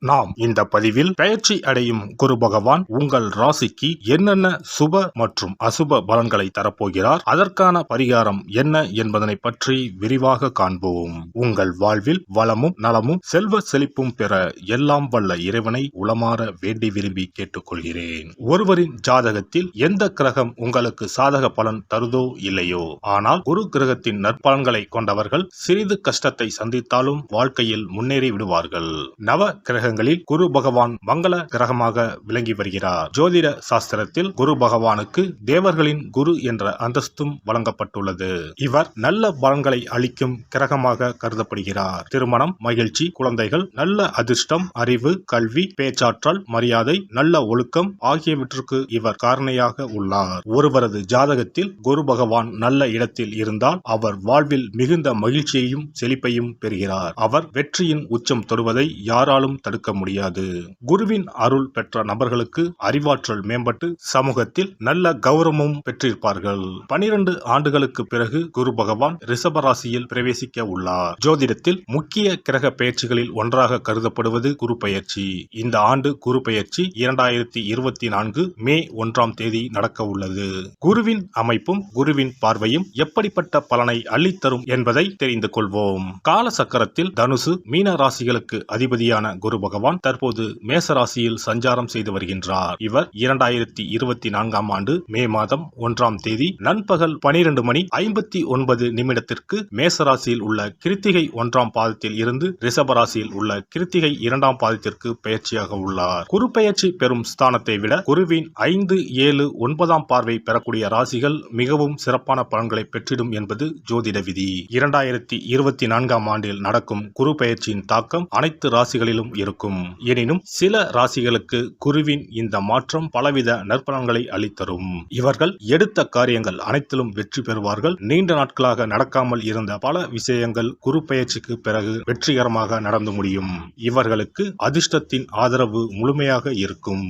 நாம் இந்த பதிவில் பெயர்ச்சி அடையும் குரு பகவான் உங்கள் ராசிக்கு என்னென்ன சுப மற்றும் அசுப பலன்களை தரப்போகிறார், அதற்கான பரிகாரம் என்ன என்பதனை பற்றி விரிவாக காண்போம். உங்கள் வாழ்வில் வளமும் நலமும் செல்வ செழிப்பும் பெற எல்லாம் வல்ல இறைவனை உளமாற வேண்டி விரும்பி கேட்டுக்கொள்கிறேன். ஒருவரின் ஜாதகத்தில் எந்த கிரகம் உங்களுக்கு சாதக பலன் தருதோ இல்லையோ, ஆனால் குரு கிரகத்தின் நற்பலன்களை கொண்டவர்கள் சிறிது கஷ்டத்தை சந்தித்தாலும் வாழ்க்கையில் முன்னேறி விடுவார்கள். நவ கிரகங்களில் குரு பகவான் மங்கள கிரகமாக விளங்கி வருகிறார். ஜோதிட சாஸ்திரத்தில் குரு பகவானுக்கு தேவர்களின் குரு என்ற அந்தஸ்தும் வழங்கப்பட்டுள்ளது. இவர் நல்ல பலன்களை அளிக்கும் கிரகமாக கருதப்படுகிறார். திருமணம், மகிழ்ச்சி, குழந்தைகள், நல்ல அதிர்ஷ்டம், அறிவு, கல்வி, பேச்சாற்றல், மரியாதை, நல்ல ஒழுக்கம் ஆகியவற்றுக்கு இவர் காரணியாக உள்ளார். ஒருவரது ஜாதகத்தில் குரு பகவான் நல்ல இடத்தில் இருந்தால் அவர் வாழ்வில் மிகுந்த மகிழ்ச்சியையும் செழிப்பையும் பெறுகிறார். அவர் வெற்றியின் உச்சம் தொடுவதை யாராலும் தடுக்க முடியாது. குருவின் அருள் பெற்ற நபர்களுக்கு அறிவாற்றல் மேம்பட்டு சமூகத்தில் நல்ல கௌரவமும் பெற்றிருப்பார்கள். 12 ஆண்டுகளுக்கு பிறகு குரு பகவான் ரிஷப ராசியில் பிரவேசிக்க உள்ளார். ஜோதிடத்தில் முக்கிய கிரக பெயர்ச்சிகளில் ஒன்றாக கருதப்படுவது குரு பெயர்ச்சி. இந்த ஆண்டு குரு பெயர்ச்சி 2024 மே 1ஆம் தேதி நடக்க உள்ளது. குருவின் அமைப்பும் குருவின் பார்வையும் எப்படிப்பட்ட பலனை அள்ளித்தரும் என்பதை தெரிந்து கொள்வோம். கால சக்கரத்தில் தனுசு, மீன ராசிகளுக்கு அதிபதியான குரு பகவான் தற்போது மேச ராசியில் சஞ்சாரம் செய்து வருகின்றார். இவர் 2024ஆம் ஆண்டு மே மாதம் 1ஆம் தேதி நண்பகல் 12:59 மேச ராசியில் உள்ள கிருத்திகை 1ஆம் பாதத்தில் இருந்து ரிஷப ராசியில் உள்ள கிருத்திகை 2ஆம் பாதத்திற்கு பெயர்ச்சியாக உள்ளார். குரு பெயர்ச்சி பெறும் ஸ்தானத்தை விட குருவின் 5, 7, 9ஆம் பார்வை பெறக்கூடிய ராசிகள் மிகவும் சிறப்பான பலன்களை பெற்றிடும் என்பது ஜோதிட விதி. 2024ஆம் ஆண்டில் நடக்கும் குரு பெயர்ச்சியின் தாக்கம் அனைத்து ராசிகளிலும் இருக்கும். எனினும் சில ராசிகளுக்கு குருவின் இந்த மாற்றம் பலவித நற்பலன்களை அளித்தரும். இவர்கள் எடுத்த காரியங்கள் அனைத்திலும் வெற்றி பெறுவார்கள். நீண்ட நாட்களாக நடக்காமல் இருந்த பல விஷயங்கள் குரு பெயர்ச்சிக்கு பிறகு வெற்றிகரமாக நடந்து முடியும். இவர்களுக்கு அதிர்ஷ்டத்தின் ஆதரவு முழுமையாக இருக்கும்.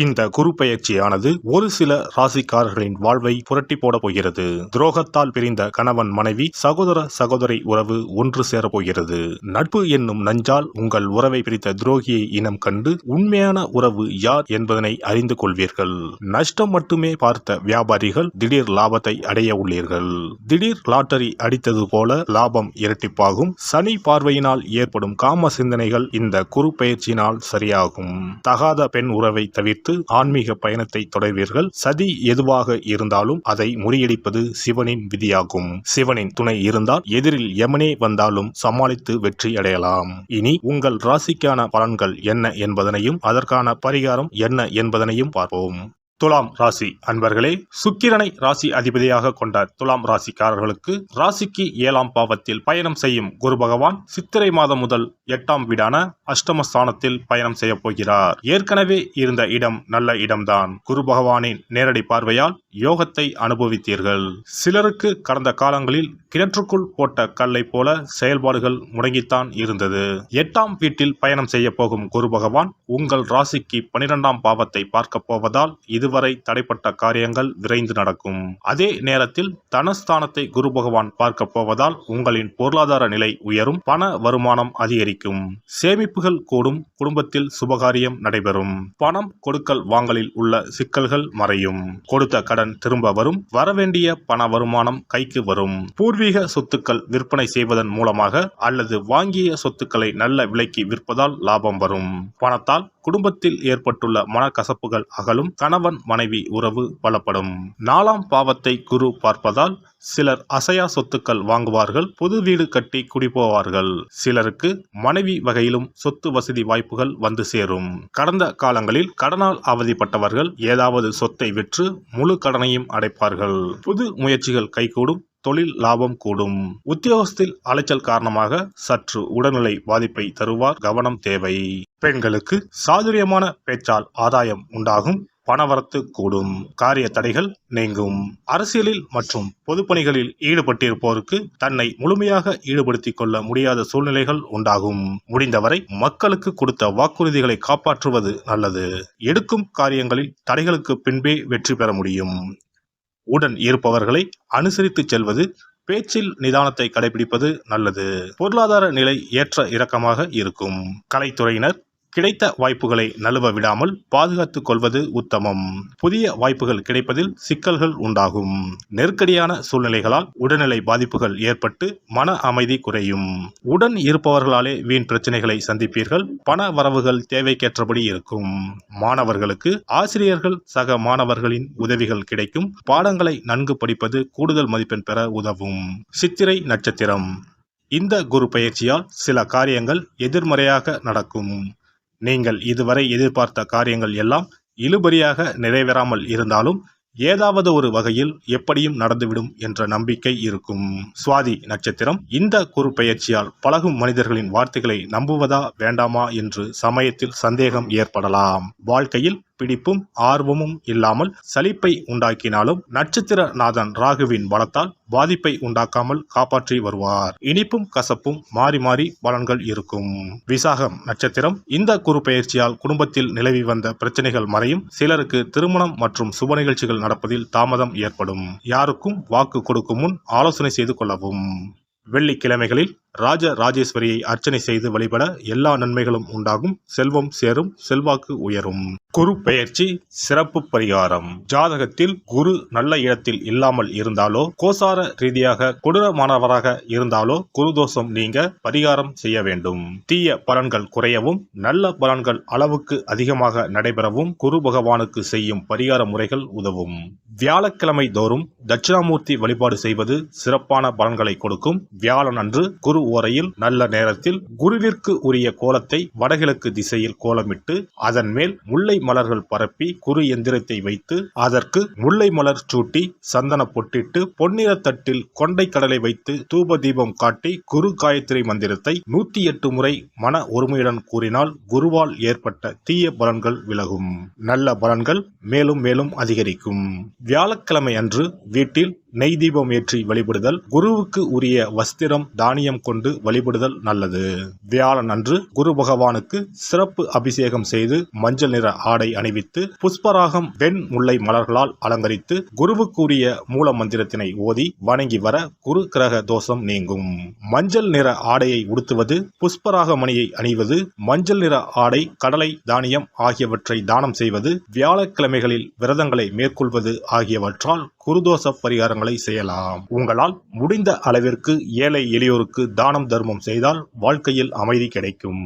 இந்த குரு பெயர்ச்சியானது ஒரு சில ராசிக்காரர்களின் வாழ்வை புரட்டி போட போகிறது. துரோகத்தால் பிரிந்த கணவன் மனைவி, சகோதர சகோதரி உறவு ஒன்று சேர போகிறது. நட்பு என்னும் நஞ்சால் உங்கள் உறவை பிரித்த துரோகியை இனம் கண்டு உண்மையான உறவு யார் என்பதனை அறிந்து கொள்வீர்கள். நஷ்டம் மட்டுமே பார்த்த வியாபாரிகள் திடீர் லாபத்தை அடைய உள்ளீர்கள். திடீர் லாட்டரி அடித்தது போல லாபம் இரட்டிப்பாகும். சனி பார்வையினால் ஏற்படும் காம சிந்தனைகள் இந்த குரு பெயர்ச்சியினால் சரியாகும். தகாத பெண் உறவை தவிர்த்து ஆன்மீக பயணத்தை தொடர்வீர்கள். சதி எதுவாக இருந்தாலும் அதை முறியடிப்பது சிவனின் விதியாகும். சிவனின் துணை இருந்தால் எதிரில் யமனே வந்தாலும் சமாளித்து வெற்றி அடையலாம். இனி உங்கள் ராசிக்கான பலன்கள் என்ன என்பதனையும் அதற்கான பரிகாரம் என்ன என்பதனையும் பார்ப்போம். துலாம் ராசி அன்பர்களே, சுக்கிரனை ராசி அதிபதியாக கொண்ட துலாம் ராசிக்காரர்களுக்கு ராசிக்கு 7ஆம் பாவத்தில் பயணம் செய்யும் குரு பகவான் சித்திரை மாதம் முதல் 8ஆம் வீடான அஷ்டமஸ்தானத்தில் பயணம் செய்ய போகிறார். ஏற்கனவே இருந்த இடம் நல்ல இடம்தான். குரு பகவானின் நேரடி பார்வையால் யோகத்தை அனுபவித்தீர்கள். சிலருக்கு கடந்த காலங்களில் கிணற்றுக்குள் போட்ட கல்லை போல செயல்பாடுகள் முடங்கித்தான் இருந்தது. 8ஆம் வீட்டில் பயணம் செய்ய போகும் குரு பகவான் உங்கள் ராசிக்கு 12ஆம் பாவத்தை பார்க்க போவதால் இதுவரை தடைப்பட்ட காரியங்கள் விரைந்து நடக்கும். அதே நேரத்தில் தனஸ்தானத்தை குரு பகவான் பார்க்க போவதால் உங்களின் பொருளாதார நிலை உயரும். பண வருமானம் அதிகரிக்கும். சேமிப்புகள் கூடும். குடும்பத்தில் சுபகாரியம் நடைபெறும். பணம் கொடுக்கல் வாங்கலில் உள்ள சிக்கல்கள் மறையும். கொடுத்த கடன் திரும்ப வரும். வரவேண்டிய பண வருமானம் கைக்கு வரும். பூர்வீக சொத்துக்கள் விற்பனை செய்வதன் மூலமாக அல்லது வாங்கிய சொத்துக்களை நல்ல விலைக்கு விற்பதால் லாபம் வரும். பணத்தால் குடும்பத்தில் ஏற்பட்டுள்ள மனக்கசப்புகள் அகலும். கணவன் மனைவி உறவு பலப்படும். 4ஆம் பாவத்தை குரு பார்ப்பதால் சிலர் அசையா சொத்துக்கள் வாங்குவார்கள். புது வீடு கட்டி குடிபோவார்கள். சிலருக்கு மனைவி வகையிலும் சொத்து வசதி வாய்ப்புகள் வந்து சேரும். கடந்த காலங்களில் கடனால் அவதிப்பட்டவர்கள் ஏதாவது சொத்தை விற்று முழு கடனையும் அடைப்பார்கள். புது முயற்சிகள் கைகூடும். தொழில் லாபம் கூடும். உத்தியோகத்தில் அலைச்சல் காரணமாக சற்று உடல்நிலை பாதிப்பை தருவார். கவனம் தேவை. பெண்களுக்கு சாதுரியமான பேச்சால் ஆதாயம் உண்டாகும். பணவரத்து கூடும். காரிய தடைகள் நீங்கும். அரசியலில் மற்றும் பொதுப்பணிகளில் ஈடுபட்டிருப்போருக்கு தன்னை முழுமையாக ஈடுபடுத்திக் கொள்ள முடியாத சூழ்நிலைகள் உண்டாகும். முடிந்தவரை மக்களுக்கு கொடுத்த வாக்குறுதிகளை காப்பாற்றுவது நல்லது. எடுக்கும் காரியங்களில் தடைகளுக்கு பின்பே வெற்றி பெற முடியும். உடன் இருப்பவர்களை அனுசரித்து செல்வது, பேச்சில் நிதானத்தை கடைபிடிப்பது நல்லது. பொருளாதார நிலை ஏற்ற இறக்கமாக இருக்கும். கலைத்துறையினர் கிடைத்த வாய்ப்புகளை நழுவ விடாமல் பாதுகாத்துக் கொள்வது உத்தமம். புதிய வாய்ப்புகள் கிடைப்பதில் சிக்கல்கள் உண்டாகும். நெருக்கடியான சூழ்நிலைகளால் உடல்நிலை பாதிப்புகள் ஏற்பட்டு மன அமைதி குறையும். உடன் இருப்பவர்களாலே வீண் பிரச்சனைகளை சந்திப்பீர்கள். பண வரவுகள் தேவைக்கேற்றபடி இருக்கும். மாணவர்களுக்கு ஆசிரியர்கள் சக மாணவர்களின் உதவிகள் கிடைக்கும். பாடங்களை நன்கு படிப்பது கூடுதல் மதிப்பெண் பெற உதவும். சித்திரை நட்சத்திரம். இந்த குரு பெயர்ச்சியால் சில காரியங்கள் எதிர்மறையாக நடக்கும். நீங்கள் இதுவரை எதிர்பார்த்த காரியங்கள் எல்லாம் இழுபறியாக நிறைவேறாமல் இருந்தாலும் ஏதாவது ஒரு வகையில் எப்படியும் நடந்துவிடும் என்ற நம்பிக்கை இருக்கும். சுவாதி நட்சத்திரம். இந்த குரு பெயர்ச்சியால் பழகும் மனிதர்களின் வார்த்தைகளை நம்புவதா வேண்டாமா என்று சமயத்தில் சந்தேகம் ஏற்படலாம். வாழ்க்கையில் பிடிப்பும் ஆர்வமும் இல்லாமல் சலிப்பை உண்டாக்கினாலும் நட்சத்திர நாதன் ராகுவின் பலத்தால் பாதிப்பை உண்டாக்காமல் காப்பாற்றி வருவார். இனிப்பும் கசப்பும் மாறி மாறி பலன்கள் இருக்கும். விசாகம் நட்சத்திரம். இந்த குரு பெயர்ச்சியால் குடும்பத்தில் நிலவி வந்த பிரச்சனைகள் மறையும். சிலருக்கு திருமணம் மற்றும் சுப நிகழ்ச்சிகள் நடப்பதில் தாமதம் ஏற்படும். யாருக்கும் வாக்கு கொடுக்கும் முன் ஆலோசனை செய்து கொள்ளவும். வெள்ளிக்கிழமைகளில் ராஜ ராஜேஸ்வரியை அர்ச்சனை செய்து வழிபட எல்லா நன்மைகளும் உண்டாகும். செல்வம் சேரும், செல்வாக்கு உயரும். குரு பெயர்ச்சி சிறப்பு பரிகாரம். ஜாதகத்தில் குரு நல்ல இடத்தில் இல்லாமல் இருந்தாலோ கோசார ரீதியாக கொடூரமானவராக இருந்தாலோ குரு தோஷம் நீங்க பரிகாரம் செய்ய வேண்டும். தீய பலன்கள் குறையவும் நல்ல பலன்கள் அளவுக்கு அதிகமாக நடைபெறவும் குரு பகவானுக்கு செய்யும் பரிகார முறைகள் உதவும். வியாழக்கிழமை தோறும் தட்சிணாமூர்த்தி வழிபாடு செய்வது சிறப்பான பலன்களை கொடுக்கும். வியாழன் அன்று குரு ஓரையில் நல்ல நேரத்தில் குருவிற்கு உரிய கோலத்தை வடகிழக்கு திசையில் கோலமிட்டு அதன் மேல் முல்லை மலர்கள் பரப்பி குரு எந்திரத்தை வைத்து அதற்கு முல்லை மலர் சூட்டி சந்தன பொட்டிட்டு பொன்னிற தட்டில் கொண்டை கடலை வைத்து தூப தீபம் காட்டி குரு காயத்ரி மந்திரத்தை 108 முறை மன ஒருமையுடன் கூறினால் குருவால் ஏற்பட்ட தீய பலன்கள் விலகும். நல்ல பலன்கள் மேலும் மேலும் அதிகரிக்கும். வியாழக்கிழமை அன்று வீட்டில் நெய் தீபம் ஏற்றி வழிபடுதல். குருவுக்கு உரிய வஸ்திரம் தானியம் கொண்டு வழிபடுதல் நல்லது. வியாழன் அன்று குரு பகவானுக்கு சிறப்பு அபிஷேகம் செய்து மஞ்சள் நிற ஆடை அணிவித்து புஷ்பராகம் வெண் முல்லை மலர்களால் அலங்கரித்து குருவுக்குரிய மூல மந்திரத்தினை ஓதி வணங்கி வர குரு கிரக தோஷம் நீங்கும். மஞ்சள் நிற ஆடையை உடுத்துவது, புஷ்பராக மணியை அணிவது, மஞ்சள் நிற ஆடை, கடலை, தானியம் ஆகியவற்றை தானம் செய்வது, வியாழக்கிழமைகளில் விரதங்களை மேற்கொள்வது ஆகியவற்றால் குருதோஷ பரிகாரங்களை செய்யலாம். உங்களால் முடிந்த அளவிற்கு ஏழை எளியோருக்கு தானம் தர்மம் செய்தால் வாழ்க்கையில் அமைதி கிடைக்கும்.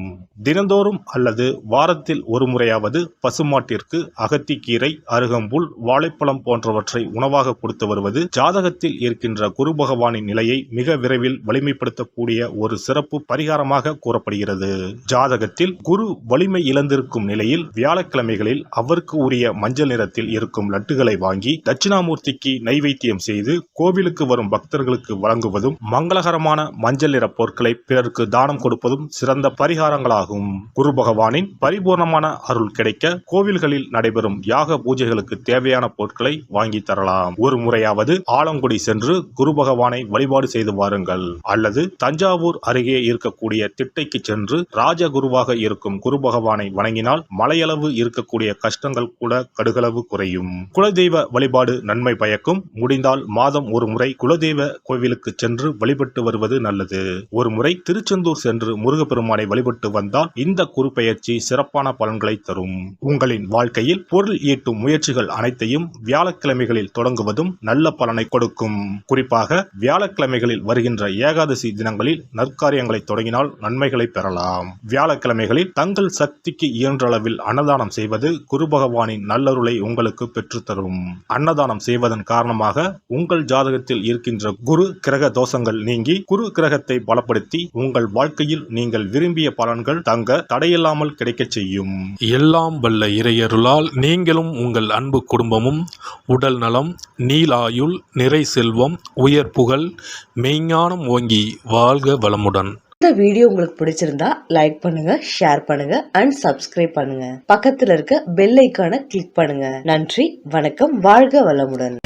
தினந்தோறும் அல்லது வாரத்தில் ஒரு முறையாவது பசுமாட்டிற்கு அகத்திக்கீரை, அருகம்புல், வாழைப்பழம் போன்றவற்றை உணவாக கொடுத்து வருவது ஜாதகத்தில் இருக்கின்ற குரு பகவானின் நிலையை மிக விரைவில் வலிமைப்படுத்தக்கூடிய ஒரு சிறப்பு பரிகாரமாக கூறப்படுகிறது. ஜாதகத்தில் குரு வலிமை இழந்திருக்கும் நிலையில் வியாழக்கிழமைகளில் அவருக்கு உரிய மஞ்சள் நிறத்தில் இருக்கும் லட்டுகளை வாங்கி தட்சிணாமூர்த்திக்கு நைவேத்தியம் செய்து கோவிலுக்கு வரும் பக்தர்களுக்கு வழங்குவதும் மங்களகரமான மஞ்சள் நிற பொருட்களை பிறருக்கு தானம் கொடுப்பதும் சிறந்த பரிகாரங்களாகும். குரு பகவானின் பரிபூர்ணமான அருள் கிடைக்க கோவில்களில் நடைபெறும் யாக பூஜைகளுக்கு தேவையான பொருட்களை வாங்கி தரலாம். ஒரு முறையாவது ஆலங்குடி சென்று குரு பகவானை வழிபாடு செய்து வாருங்கள். அல்லது தஞ்சாவூர் அருகே இருக்கக்கூடிய திட்டைக்கு சென்று ராஜகுருவாக இருக்கும் குரு பகவானை வணங்கினால் மலையளவு இருக்கக்கூடிய கஷ்டங்கள் கூட கடுகளவு குறையும். குலதெய்வ வழிபாடு நன்மை பயக்கும். முடிந்தால் மாதம் ஒரு முறை குலதெய்வ கோவிலுக்கு சென்று வழிபட்டு வருவது நல்லது. ஒரு முறை திருச்செந்தூர் சென்று முருகப்பெருமானை வழிபட்டு வந்தால் இந்த குரு பெயர்ச்சி சிறப்பான பலன்களை தரும். உங்களின் வாழ்க்கையில் பொருள் ஈட்டும் முயற்சிகள் அனைத்தையும் வியாழக்கிழமைகளில் தொடங்குவதும் நல்ல பலனை கொடுக்கும். குறிப்பாக வியாழக்கிழமைகளில் வருகின்ற ஏகாதசி தினங்களில் நற்காரியங்களை தொடங்கினால் நன்மைகளை பெறலாம். வியாழக்கிழமைகளில் தங்கள் சக்திக்கு இயன்ற அளவில் அன்னதானம் செய்வது குரு பகவானின் நல்லருளை உங்களுக்கு பெற்றுத்தரும். அன்னதானம் செய்வதன் காரணமாக உங்கள் ஜாதகத்தில் இருக்கின்ற குரு கிரக தோஷங்கள் நீங்கி குரு கிரகத்தை பலப்படுத்தி உங்கள் வாழ்க்கையில் நீங்கள் விரும்பிய பலன்கள் தங்க தடையில்லாமல் கிடைக்கச் செய்யும். எல்லாம் வல்ல இறையருளால் நீங்களும் உங்கள் அன்பு குடும்பமும் உடல் நலம், நீலாயுள், நிறை செல்வம், உயர் புகழ், மெய்ஞானம் ஓங்கி வாழ்க வளமுடன். இந்த வீடியோ உங்களுக்கு பிடிச்சிருந்தா லைக் பண்ணுங்க, ஷேர் பண்ணுங்க அண்ட் சப்ஸ்கிரைப் பண்ணுங்க. பக்கத்துல இருக்க பெல் ஐகானை கிளிக் பண்ணுங்க. நன்றி, வணக்கம், வாழ்க வளமுடன்.